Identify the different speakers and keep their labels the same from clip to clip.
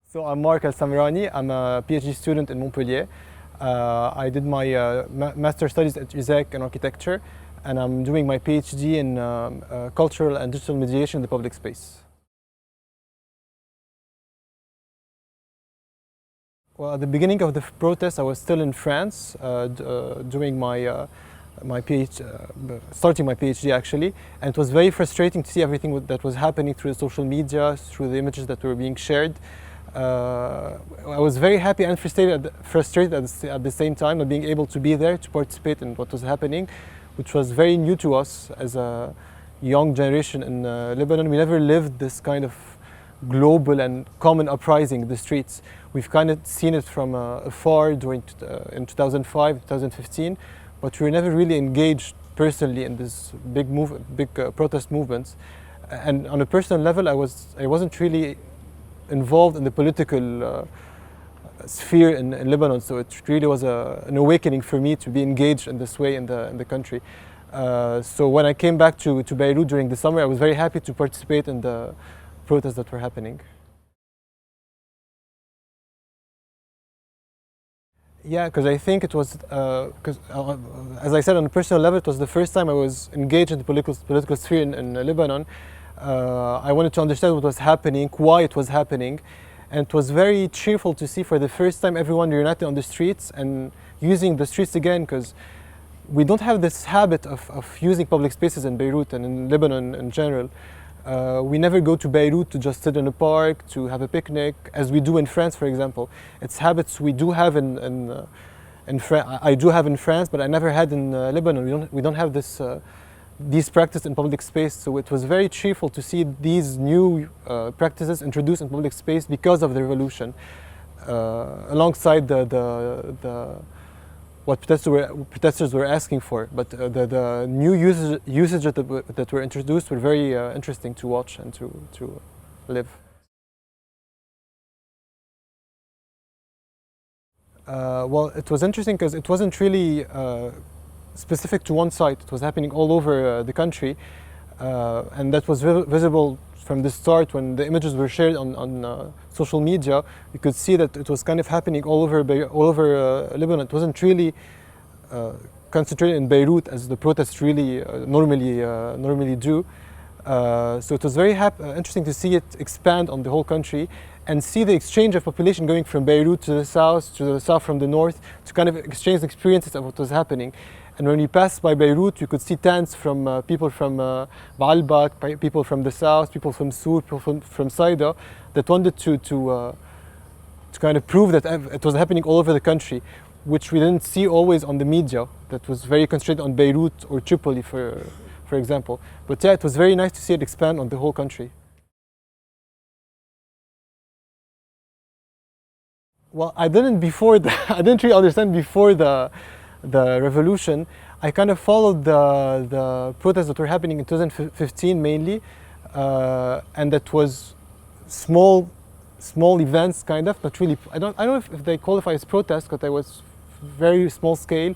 Speaker 1: So I'm Marc El Samrani. I'm a PhD student in Montpellier. I did my master studies at EEF in architecture, and I'm doing my PhD in cultural and digital mediation in the public space. Well, at the beginning of the protest, I was still in France doing my PhD, starting my PhD actually, and it was very frustrating to see everything that was happening through social media, through the images that were being shared. I was very happy and frustrated at the same time, not being able to be there to participate in what was happening, which was very new to us as a young generation in Lebanon. We never lived this kind of global and common uprising in the streets. We've kind of seen it from afar in 2005, 2015, but we were never really engaged personally in this big protest movements. And on a personal level, I wasn't really involved in the political sphere in Lebanon, so it really was an awakening for me to be engaged in this way in the country. So when I came back to Beirut during the summer, I was very happy to participate in the protests that were happening. Yeah, because I think it was, as I said, on a personal level, it was the first time I was engaged in the political sphere in Lebanon. I wanted to understand what was happening, why it was happening, and it was very cheerful to see for the first time everyone united on the streets and using the streets again, because we don't have this habit of using public spaces in Beirut and in Lebanon in general. We never go to Beirut to just sit in a park, to have a picnic, as we do in France, for example. It's habits we do have I do have in France, but I never had in Lebanon. We don't have these practices in public space, so it was very cheerful to see these new practices introduced in public space because of the revolution, alongside what protesters were asking for. But the new usage that were introduced were very interesting to watch and to live. Well, it was interesting because it wasn't really specific to one site. It was happening all over the country, and that was visible from the start when the images were shared on social media. You could see that it was kind of happening all over Lebanon. It wasn't really concentrated in Beirut as the protests really normally do. So it was very interesting to see it expand on the whole country and see the exchange of population going from Beirut to the south from the north, to kind of exchange experiences of what was happening. And when we passed by Beirut, you could see tents from people from Baalbek, people from the south, people from Sur, people from Saida, that wanted to kind of prove that it was happening all over the country, which we didn't see always on the media. That was very concentrated on Beirut or Tripoli, for example. But yeah, it was very nice to see it expand on the whole country. Well, I didn't really understand before the revolution. I kind of followed the protests that were happening in 2015 mainly, and that was small events, kind of, not really. I don't know if they qualify as protests, because they was very small scale.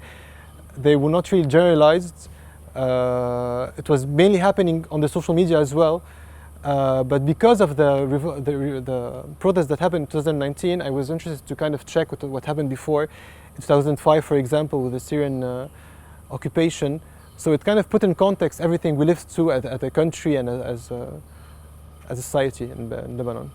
Speaker 1: They were not really generalized. It was mainly happening on the social media as well. But because of the protests that happened in 2019, I was interested to kind of check what happened before. In 2005, for example, with the Syrian occupation. So it kind of put in context everything we lived through as a country and as a society in Lebanon.